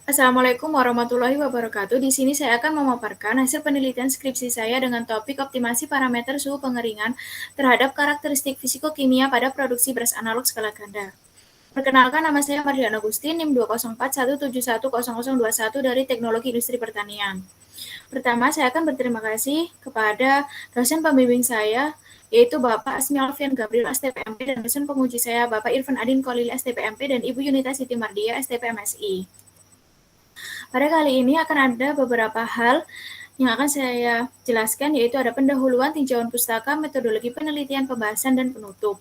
Assalamualaikum warahmatullahi wabarakatuh. Di sini saya akan memaparkan hasil penelitian skripsi saya dengan topik optimasi parameter suhu pengeringan terhadap karakteristik fisiko-kimia pada produksi beras analog skala ganda. Perkenalkan, nama saya Mardiana Agustin, NIM 20417100021 dari Teknologi Industri Pertanian. Pertama, saya akan berterima kasih kepada dosen pembimbing saya, yaitu Bapak Asmi Alfian Gabriel, STPMP, dan dosen penguji saya, Bapak Irfan Adin Kolili, STPMP, dan Ibu Yunita Siti Mardia, STPMSI. Pada kali ini akan ada beberapa hal yang akan saya jelaskan, yaitu ada pendahuluan, tinjauan pustaka, metodologi penelitian, pembahasan, dan penutup.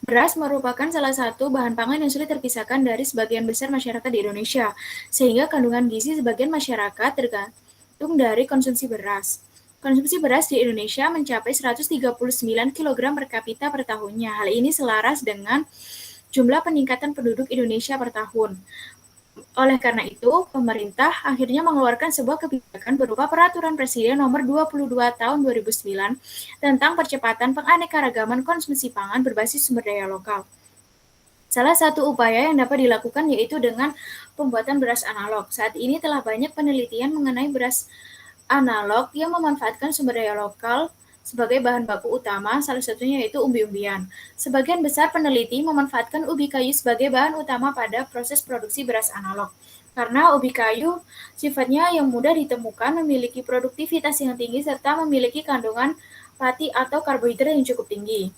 Beras merupakan salah satu bahan pangan yang sulit terpisahkan dari sebagian besar masyarakat di Indonesia, sehingga kandungan gizi sebagian masyarakat tergantung dari konsumsi beras. Konsumsi beras di Indonesia mencapai 139 kg per kapita per tahunnya. Hal ini selaras dengan jumlah peningkatan penduduk Indonesia per tahun. Oleh karena itu, pemerintah akhirnya mengeluarkan sebuah kebijakan berupa Peraturan Presiden Nomor 22 Tahun 2009 tentang percepatan penganekaragaman konsumsi pangan berbasis sumber daya lokal. Salah satu upaya yang dapat dilakukan yaitu dengan pembuatan beras analog. Saat ini telah banyak penelitian mengenai beras analog yang memanfaatkan sumber daya lokal sebagai bahan baku utama, salah satunya yaitu umbi-umbian. Sebagian besar peneliti memanfaatkan ubi kayu sebagai bahan utama pada proses produksi beras analog. Karena ubi kayu sifatnya yang mudah ditemukan, memiliki produktivitas yang tinggi, serta memiliki kandungan pati atau karbohidrat yang cukup tinggi.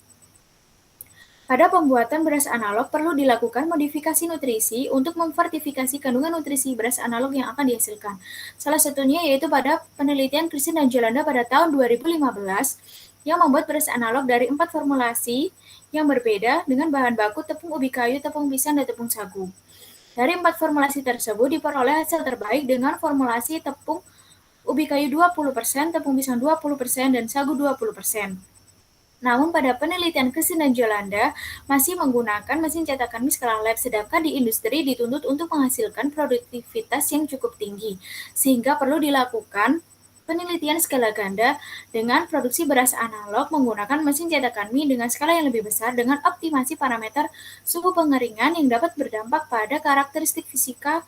Pada pembuatan beras analog perlu dilakukan modifikasi nutrisi untuk memfortifikasi kandungan nutrisi beras analog yang akan dihasilkan. Salah satunya yaitu pada penelitian Christine dan Jolanda pada tahun 2015 yang membuat beras analog dari 4 formulasi yang berbeda dengan bahan baku tepung ubi kayu, tepung pisang, dan tepung sagu. Dari 4 formulasi tersebut diperoleh hasil terbaik dengan formulasi tepung ubi kayu 20%, tepung pisang 20%, dan sagu 20%. Namun pada penelitian Christine dan Jolanda masih menggunakan mesin cetakan mie skala lab, sedangkan di industri dituntut untuk menghasilkan produktivitas yang cukup tinggi, sehingga perlu dilakukan penelitian skala ganda dengan produksi beras analog menggunakan mesin cetakan mie dengan skala yang lebih besar dengan optimasi parameter suhu pengeringan yang dapat berdampak pada karakteristik fisika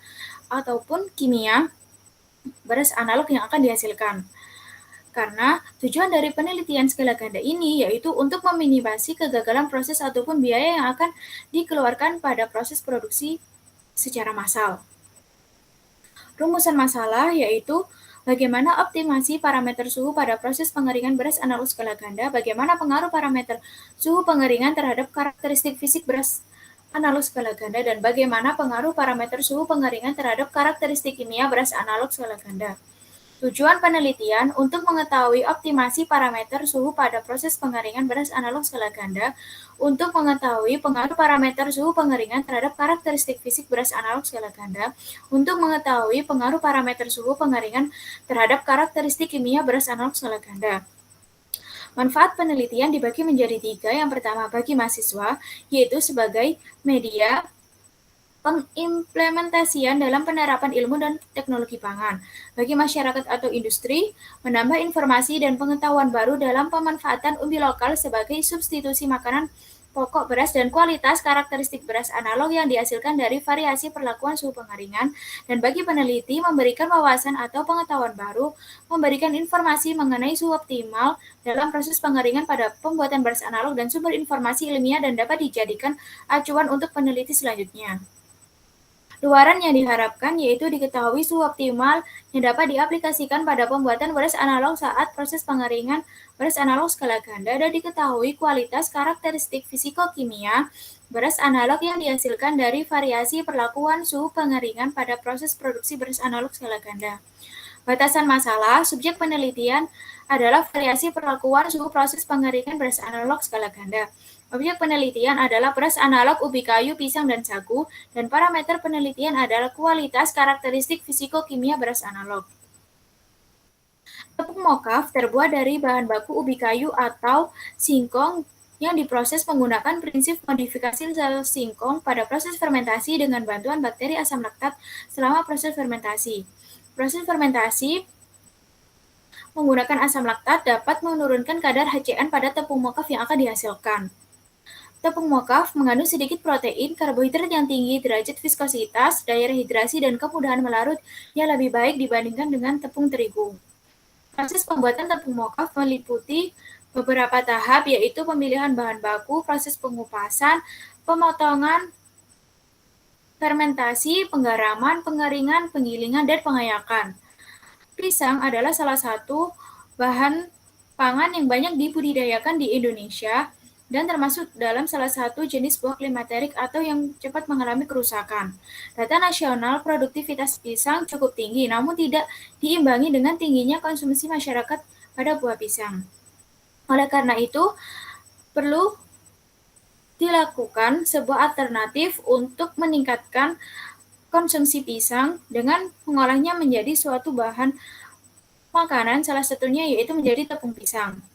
ataupun kimia beras analog yang akan dihasilkan. Karena tujuan dari penelitian skala ganda ini yaitu untuk meminimasi kegagalan proses ataupun biaya yang akan dikeluarkan pada proses produksi secara massal. Rumusan masalah yaitu bagaimana optimasi parameter suhu pada proses pengeringan beras analog skala ganda, bagaimana pengaruh parameter suhu pengeringan terhadap karakteristik fisik beras analog skala ganda, dan bagaimana pengaruh parameter suhu pengeringan terhadap karakteristik kimia beras analog skala ganda. Tujuan penelitian untuk mengetahui optimasi parameter suhu pada proses pengeringan beras analog skala ganda, untuk mengetahui pengaruh parameter suhu pengeringan terhadap karakteristik fisik beras analog skala ganda, untuk mengetahui pengaruh parameter suhu pengeringan terhadap karakteristik kimia beras analog skala ganda. Manfaat penelitian dibagi menjadi 3. Yang pertama bagi mahasiswa, yaitu sebagai media pengimplementasian dalam penerapan ilmu dan teknologi pangan. Bagi masyarakat atau industri, menambah informasi dan pengetahuan baru dalam pemanfaatan umbi lokal sebagai substitusi makanan pokok beras, dan kualitas karakteristik beras analog yang dihasilkan dari variasi perlakuan suhu pengeringan. Dan bagi peneliti, memberikan wawasan atau pengetahuan baru, memberikan informasi mengenai suhu optimal dalam proses pengeringan pada pembuatan beras analog, dan sumber informasi ilmiah dan dapat dijadikan acuan untuk peneliti selanjutnya. Luaran yang diharapkan yaitu diketahui suhu optimal yang dapat diaplikasikan pada pembuatan beras analog saat proses pengeringan beras analog skala ganda, dan diketahui kualitas karakteristik fisiko-kimia beras analog yang dihasilkan dari variasi perlakuan suhu pengeringan pada proses produksi beras analog skala ganda. Batasan masalah, subjek penelitian adalah variasi perlakuan suhu proses pengeringan beras analog skala ganda. Objek penelitian adalah beras analog ubi kayu, pisang, dan sagu, dan parameter penelitian adalah kualitas karakteristik fisiko-kimia beras analog. Tepung mokaf terbuat dari bahan baku ubi kayu atau singkong yang diproses menggunakan prinsip modifikasi sel singkong pada proses fermentasi dengan bantuan bakteri asam laktat selama proses fermentasi. Proses fermentasi menggunakan asam laktat dapat menurunkan kadar HCN pada tepung mokaf yang akan dihasilkan. Tepung mokaf mengandung sedikit protein, karbohidrat yang tinggi, derajat viskositas, daya rehidrasi, dan kemudahan melarut yang lebih baik dibandingkan dengan tepung terigu. Proses pembuatan tepung mokaf meliputi beberapa tahap, yaitu pemilihan bahan baku, proses pengupasan, pemotongan, fermentasi, penggaraman, pengeringan, penggilingan, dan pengayakan. Pisang adalah salah satu bahan pangan yang banyak dibudidayakan di Indonesia dan termasuk dalam salah satu jenis buah klimaterik atau yang cepat mengalami kerusakan. Data nasional produktivitas pisang cukup tinggi, namun tidak diimbangi dengan tingginya konsumsi masyarakat pada buah pisang. Oleh karena itu, perlu dilakukan sebuah alternatif untuk meningkatkan konsumsi pisang dengan mengolahnya menjadi suatu bahan makanan, salah satunya yaitu menjadi tepung pisang.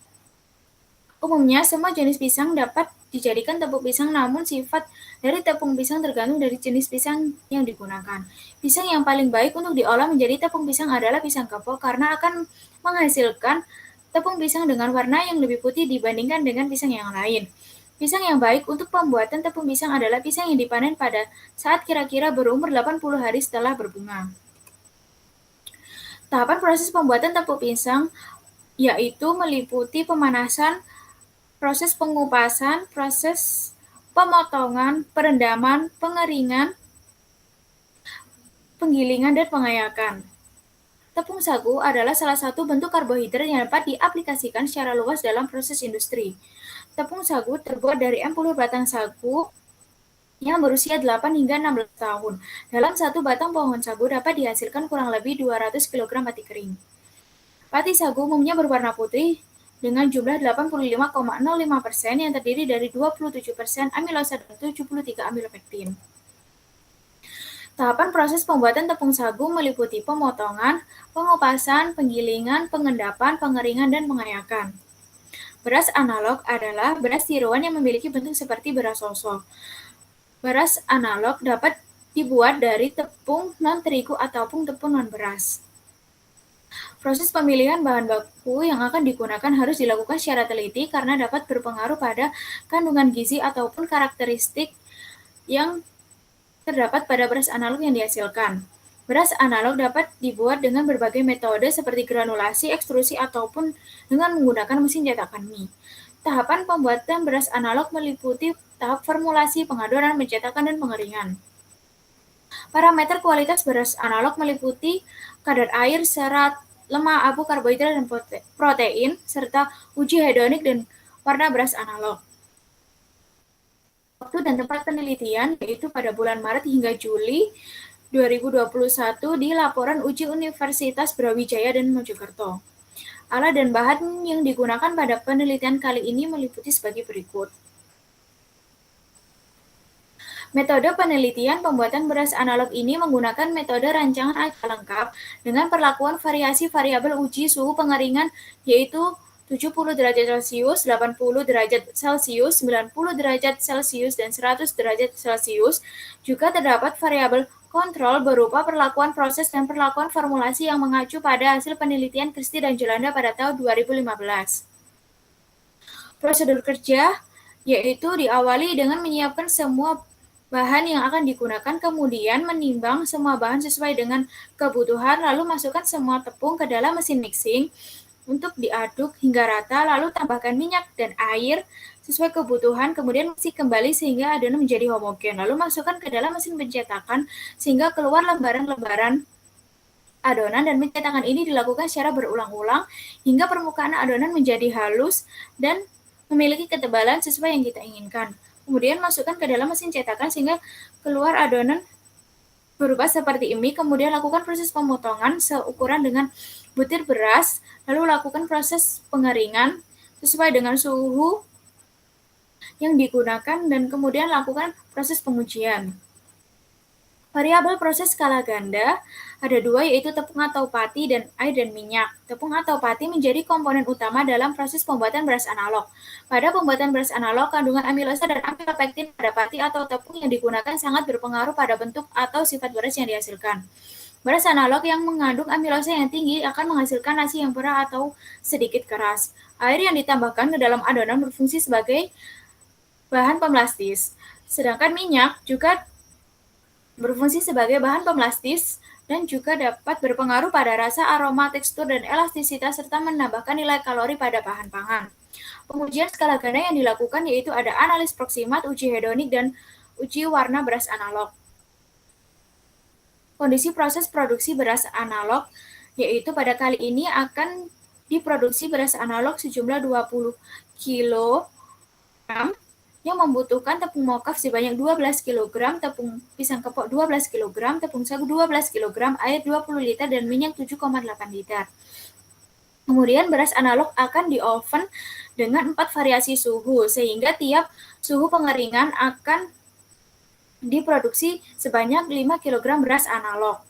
Umumnya, semua jenis pisang dapat dijadikan tepung pisang, namun sifat dari tepung pisang tergantung dari jenis pisang yang digunakan. Pisang yang paling baik untuk diolah menjadi tepung pisang adalah pisang kepo karena akan menghasilkan tepung pisang dengan warna yang lebih putih dibandingkan dengan pisang yang lain. Pisang yang baik untuk pembuatan tepung pisang adalah pisang yang dipanen pada saat kira-kira berumur 80 hari setelah berbunga. Tahapan proses pembuatan tepung pisang yaitu meliputi pemanasan, proses pengupasan, proses pemotongan, perendaman, pengeringan, penggilingan, dan pengayakan. Tepung sagu adalah salah satu bentuk karbohidrat yang dapat diaplikasikan secara luas dalam proses industri. Tepung sagu terbuat dari empulur batang sagu yang berusia 8 hingga 16 tahun. Dalam satu batang pohon sagu dapat dihasilkan kurang lebih 200 kg pati kering. Pati sagu umumnya berwarna putih dengan jumlah 85,05% yang terdiri dari 27% amilosa dan 73 amilopektin. Tahapan proses pembuatan tepung sagu meliputi pemotongan, pengupasan, penggilingan, pengendapan, pengeringan, dan pengayakan. Beras analog adalah beras tiruan yang memiliki bentuk seperti beras sosol. Beras analog dapat dibuat dari tepung non-terigu ataupun tepung non-beras. Proses pemilihan bahan baku yang akan digunakan harus dilakukan secara teliti karena dapat berpengaruh pada kandungan gizi ataupun karakteristik yang terdapat pada beras analog yang dihasilkan. Beras analog dapat dibuat dengan berbagai metode seperti granulasi, ekstrusi, ataupun dengan menggunakan mesin cetakan mie. Tahapan pembuatan beras analog meliputi tahap formulasi, pengadoran, pencetakan, dan pengeringan. Parameter kualitas beras analog meliputi kadar air, serat, lemak, abu, karbohidrat, dan protein, serta uji hedonik dan warna beras analog. Waktu dan tempat penelitian yaitu pada bulan Maret hingga Juli 2021 di laporan uji Universitas Brawijaya dan Mojokerto. Alat dan bahan yang digunakan pada penelitian kali ini meliputi sebagai berikut. Metode penelitian pembuatan beras analog ini menggunakan metode rancangan angka lengkap dengan perlakuan variasi variabel uji suhu pengeringan yaitu 70 derajat Celcius, 80 derajat Celcius, 90 derajat Celcius, dan 100 derajat Celcius. Juga terdapat variabel kontrol berupa perlakuan proses dan perlakuan formulasi yang mengacu pada hasil penelitian Christie dan Jolanda pada tahun 2015. Prosedur kerja yaitu diawali dengan menyiapkan semua bahan yang akan digunakan, kemudian menimbang semua bahan sesuai dengan kebutuhan, lalu masukkan semua tepung ke dalam mesin mixing untuk diaduk hingga rata, lalu tambahkan minyak dan air sesuai kebutuhan, kemudian mixing kembali sehingga adonan menjadi homogen, lalu masukkan ke dalam mesin pencetakan sehingga keluar lembaran-lembaran adonan, dan pencetakan ini dilakukan secara berulang-ulang hingga permukaan adonan menjadi halus dan memiliki ketebalan sesuai yang kita inginkan. Kemudian masukkan ke dalam mesin cetakan sehingga keluar adonan berubah seperti ini, kemudian lakukan proses pemotongan seukuran dengan butir beras, lalu lakukan proses pengeringan sesuai dengan suhu yang digunakan, dan kemudian lakukan proses pengujian. Variabel proses skala ganda ada dua, yaitu tepung atau pati dan air dan minyak. Tepung atau pati menjadi komponen utama dalam proses pembuatan beras analog. Pada pembuatan beras analog, kandungan amilosa dan amilopektin pada pati atau tepung yang digunakan sangat berpengaruh pada bentuk atau sifat beras yang dihasilkan. Beras analog yang mengandung amilosa yang tinggi akan menghasilkan nasi yang perah atau sedikit keras. Air yang ditambahkan ke dalam adonan berfungsi sebagai bahan pemelastis. Sedangkan minyak juga berfungsi sebagai bahan pemelastis dan juga dapat berpengaruh pada rasa, aroma, tekstur, dan elastisitas serta menambahkan nilai kalori pada bahan pangan. Pengujian skala ganda yang dilakukan yaitu ada analis proksimat, uji hedonik, dan uji warna beras analog. Kondisi proses produksi beras analog yaitu pada kali ini akan diproduksi beras analog sejumlah 20 kg yang membutuhkan tepung mokaf sebanyak 12 kg, tepung pisang kepok 12 kg, tepung sagu 12 kg, air 20 liter, dan minyak 7,8 liter. Kemudian beras analog akan di-oven dengan 4 variasi suhu, sehingga tiap suhu pengeringan akan diproduksi sebanyak 5 kg beras analog.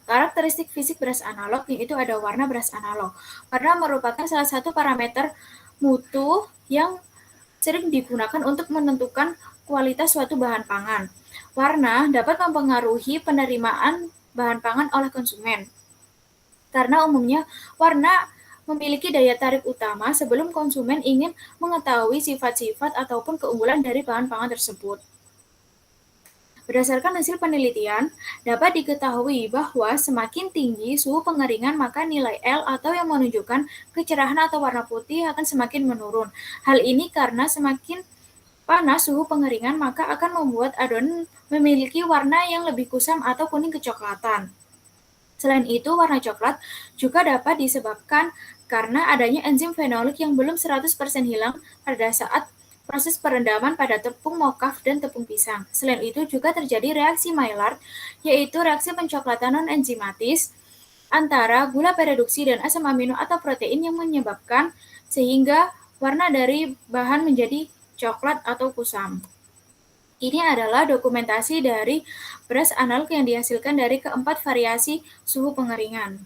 Karakteristik fisik beras analog yaitu ada warna beras analog. Warna merupakan salah satu parameter mutu yang sering digunakan untuk menentukan kualitas suatu bahan pangan. Warna dapat mempengaruhi penerimaan bahan pangan oleh konsumen. Karena umumnya warna memiliki daya tarik utama sebelum konsumen ingin mengetahui sifat-sifat ataupun keunggulan dari bahan pangan tersebut. Berdasarkan hasil penelitian, dapat diketahui bahwa semakin tinggi suhu pengeringan maka nilai L atau yang menunjukkan kecerahan atau warna putih akan semakin menurun. Hal ini karena semakin panas suhu pengeringan maka akan membuat adonan memiliki warna yang lebih kusam atau kuning kecoklatan. Selain itu, warna coklat juga dapat disebabkan karena adanya enzim fenolik yang belum 100% hilang pada saat proses perendaman pada tepung mokaf dan tepung pisang. Selain itu juga terjadi reaksi Maillard, yaitu reaksi pencoklatan non-enzimatis antara gula pereduksi dan asam amino atau protein yang menyebabkan sehingga warna dari bahan menjadi coklat atau kusam. Ini adalah dokumentasi dari beras analog yang dihasilkan dari keempat variasi suhu pengeringan.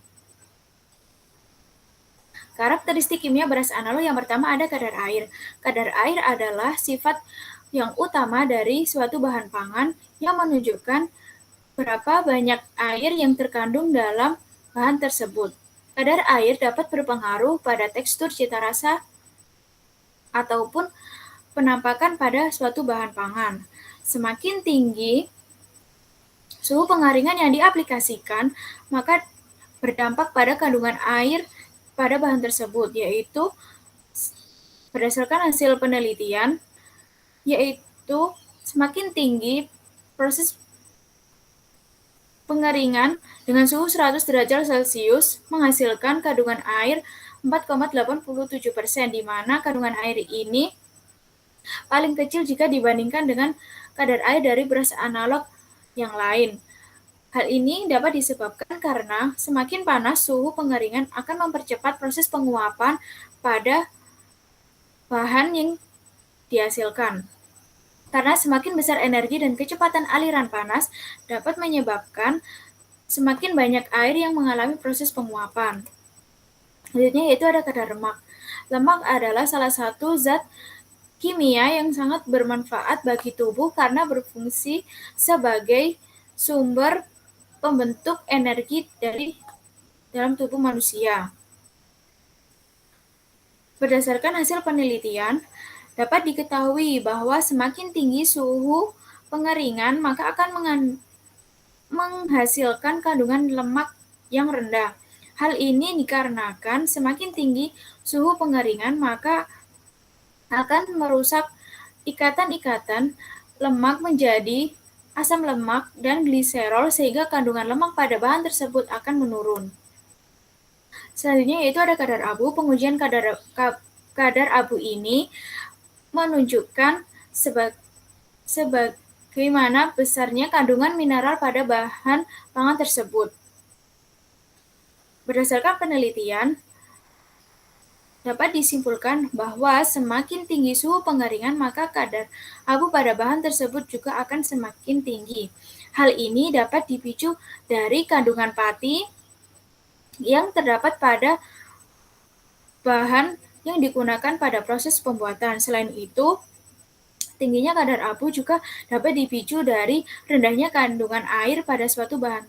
Karakteristik kimia beras analog yang pertama ada kadar air. Kadar air adalah sifat yang utama dari suatu bahan pangan yang menunjukkan berapa banyak air yang terkandung dalam bahan tersebut. Kadar air dapat berpengaruh pada tekstur, cita rasa, ataupun penampakan pada suatu bahan pangan. Semakin tinggi suhu pengeringan yang diaplikasikan, maka berdampak pada kandungan air pada bahan tersebut, yaitu berdasarkan hasil penelitian, yaitu semakin tinggi proses pengeringan dengan suhu 100 derajat Celcius menghasilkan kandungan air 4,87%, di mana kandungan air ini paling kecil jika dibandingkan dengan kadar air dari beras analog yang lain. Hal ini dapat disebabkan karena semakin panas suhu pengeringan akan mempercepat proses penguapan pada bahan yang dihasilkan. Karena semakin besar energi dan kecepatan aliran panas dapat menyebabkan semakin banyak air yang mengalami proses penguapan. Selanjutnya yaitu ada kadar lemak. Lemak adalah salah satu zat kimia yang sangat bermanfaat bagi tubuh karena berfungsi sebagai sumber pembentuk energi dari dalam tubuh manusia. Berdasarkan hasil penelitian, dapat diketahui bahwa semakin tinggi suhu pengeringan maka akan menghasilkan kandungan lemak yang rendah. Hal ini dikarenakan semakin tinggi suhu pengeringan maka akan merusak ikatan-ikatan lemak menjadi asam lemak dan gliserol sehingga kandungan lemak pada bahan tersebut akan menurun. Selanjutnya yaitu ada kadar abu. Pengujian kadar abu ini menunjukkan sebagaimana besarnya kandungan mineral pada bahan pangan tersebut. Berdasarkan penelitian, dapat disimpulkan bahwa semakin tinggi suhu pengeringan maka kadar abu pada bahan tersebut juga akan semakin tinggi. Hal ini dapat dipicu dari kandungan pati yang terdapat pada bahan yang digunakan pada proses pembuatan. Selain itu, tingginya kadar abu juga dapat dipicu dari rendahnya kandungan air pada suatu bahan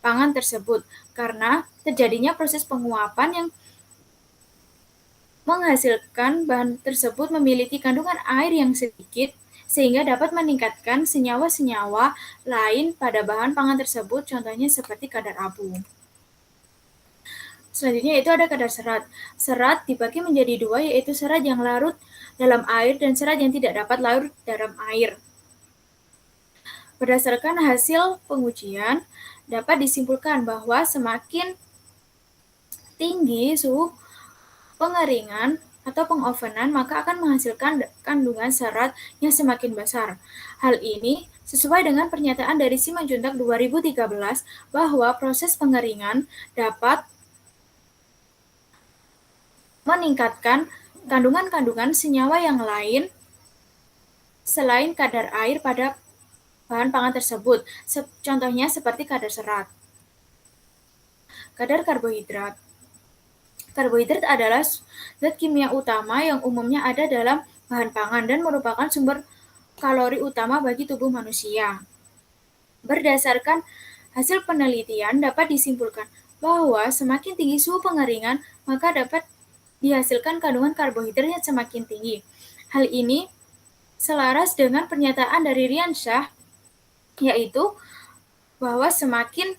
pangan tersebut karena terjadinya proses penguapan yang menghasilkan bahan tersebut memiliki kandungan air yang sedikit sehingga dapat meningkatkan senyawa-senyawa lain pada bahan pangan tersebut, contohnya seperti kadar abu. Selanjutnya itu ada kadar serat. Serat dibagi menjadi dua, yaitu serat yang larut dalam air dan serat yang tidak dapat larut dalam air. Berdasarkan hasil pengujian, dapat disimpulkan bahwa semakin tinggi suhu pengeringan atau pengovenan, maka akan menghasilkan kandungan serat yang semakin besar. Hal ini sesuai dengan pernyataan dari Simanjuntak 2013 bahwa proses pengeringan dapat meningkatkan kandungan-kandungan senyawa yang lain selain kadar air pada bahan pangan tersebut, contohnya seperti kadar serat. Kadar karbohidrat. Karbohidrat adalah zat kimia utama yang umumnya ada dalam bahan pangan dan merupakan sumber kalori utama bagi tubuh manusia. Berdasarkan hasil penelitian dapat disimpulkan bahwa semakin tinggi suhu pengeringan, maka dapat dihasilkan kandungan karbohidrat yang semakin tinggi. Hal ini selaras dengan pernyataan dari Ryansyah, yaitu bahwa semakin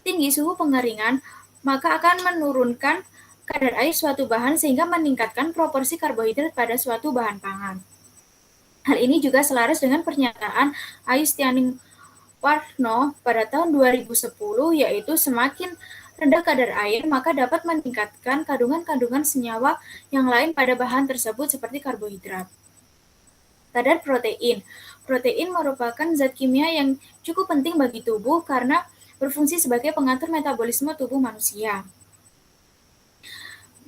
tinggi suhu pengeringan, maka akan menurunkan kadar air suatu bahan sehingga meningkatkan proporsi karbohidrat pada suatu bahan pangan. Hal ini juga selaras dengan pernyataan Ayustianing-Warno pada tahun 2010, yaitu semakin rendah kadar air, maka dapat meningkatkan kandungan-kandungan senyawa yang lain pada bahan tersebut seperti karbohidrat. Kadar protein. Protein merupakan zat kimia yang cukup penting bagi tubuh karena berfungsi sebagai pengatur metabolisme tubuh manusia.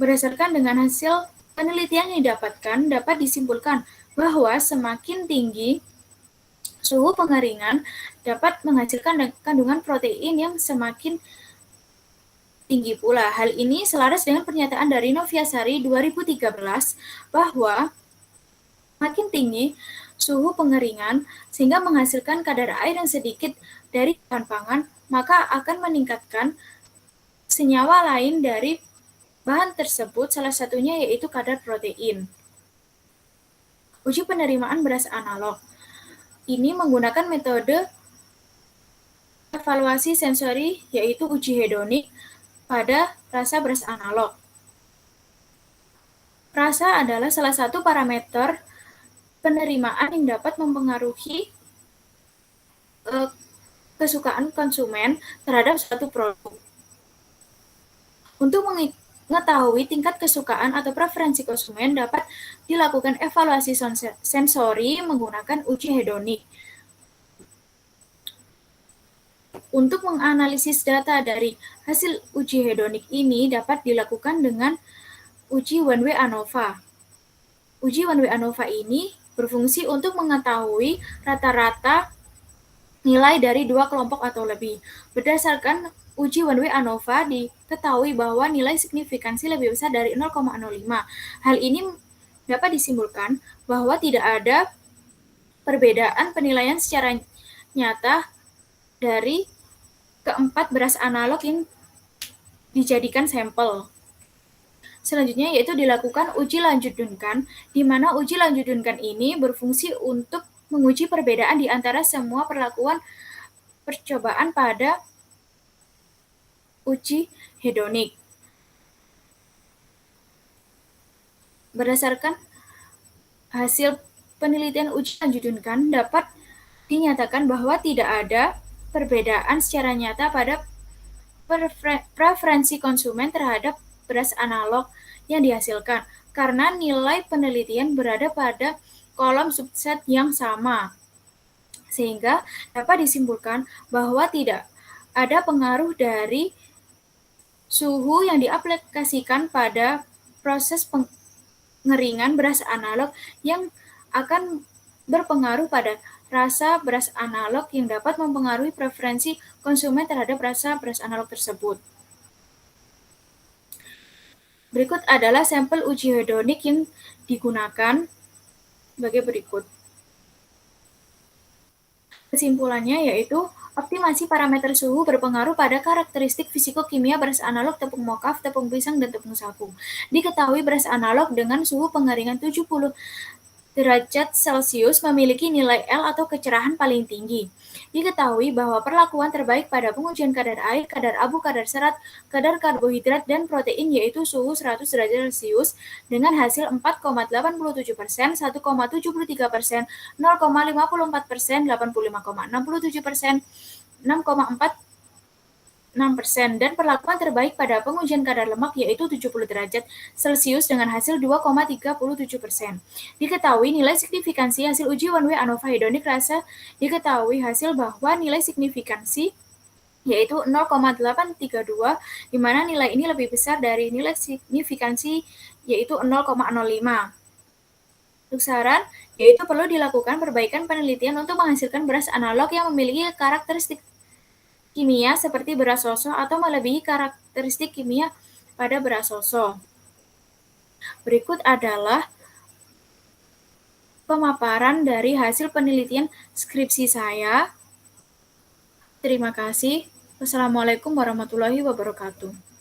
Berdasarkan dengan hasil penelitian yang didapatkan, dapat disimpulkan bahwa semakin tinggi suhu pengeringan dapat menghasilkan kandungan protein yang semakin tinggi pula. Hal ini selaras dengan pernyataan dari Noviasari 2013 bahwa semakin tinggi suhu pengeringan sehingga menghasilkan kadar air yang sedikit dari bahan pangan, maka akan meningkatkan senyawa lain dari bahan tersebut, salah satunya yaitu kadar protein. Uji penerimaan beras analog. Ini menggunakan metode evaluasi sensori yaitu uji hedonik pada rasa beras analog. Rasa adalah salah satu parameter penerimaan yang dapat mempengaruhi kesukaan konsumen terhadap suatu produk. Untuk mengetahui tingkat kesukaan atau preferensi konsumen dapat dilakukan evaluasi sensori menggunakan uji hedonik. Untuk menganalisis data dari hasil uji hedonik ini dapat dilakukan dengan uji one-way ANOVA. Uji one-way ANOVA ini berfungsi untuk mengetahui rata-rata nilai dari dua kelompok atau lebih. Berdasarkan uji one-way ANOVA diketahui bahwa nilai signifikansi lebih besar dari 0,05. Hal ini dapat disimpulkan bahwa tidak ada perbedaan penilaian secara nyata dari keempat beras analog yang dijadikan sampel. Selanjutnya yaitu dilakukan uji lanjut Duncan, di mana uji lanjut Duncan ini berfungsi untuk menguji perbedaan di antara semua perlakuan percobaan pada uji hedonik. Berdasarkan hasil penelitian uji lanjut Duncan dapat dinyatakan bahwa tidak ada perbedaan secara nyata pada preferensi konsumen terhadap beras analog yang dihasilkan karena nilai penelitian berada pada kolom subset yang sama, sehingga dapat disimpulkan bahwa tidak ada pengaruh dari suhu yang diaplikasikan pada proses pengeringan beras analog yang akan berpengaruh pada rasa beras analog yang dapat mempengaruhi preferensi konsumen terhadap rasa beras analog tersebut. Berikut adalah sampel uji hedonik yang digunakan sebagai berikut. Kesimpulannya yaitu, optimasi parameter suhu berpengaruh pada karakteristik fisiko-kimia beras analog, tepung mokaf, tepung pisang, dan tepung sagu. Diketahui beras analog dengan suhu pengeringan 70 derajat Celcius memiliki nilai L atau kecerahan paling tinggi. Diketahui bahwa perlakuan terbaik pada pengujian kadar air, kadar abu, kadar serat, kadar karbohidrat, dan protein yaitu suhu 100 derajat Celcius dengan hasil 4,87%, 1,73%, 0,54%, 85,67%, 6,46%, dan perlakuan terbaik pada pengujian kadar lemak yaitu 70 derajat Celcius dengan hasil 2,37%. Diketahui nilai signifikansi hasil uji one way ANOVA hedonic rasa diketahui hasil bahwa nilai signifikansi yaitu 0,832, di mana nilai ini lebih besar dari nilai signifikansi yaitu 0,05. Untuk saran, yaitu perlu dilakukan perbaikan penelitian untuk menghasilkan beras analog yang memiliki karakteristik kimia seperti beras soso atau melebihi karakteristik kimia pada beras soso. Berikut adalah pemaparan dari hasil penelitian skripsi saya. Terima kasih. Wassalamualaikum warahmatullahi wabarakatuh.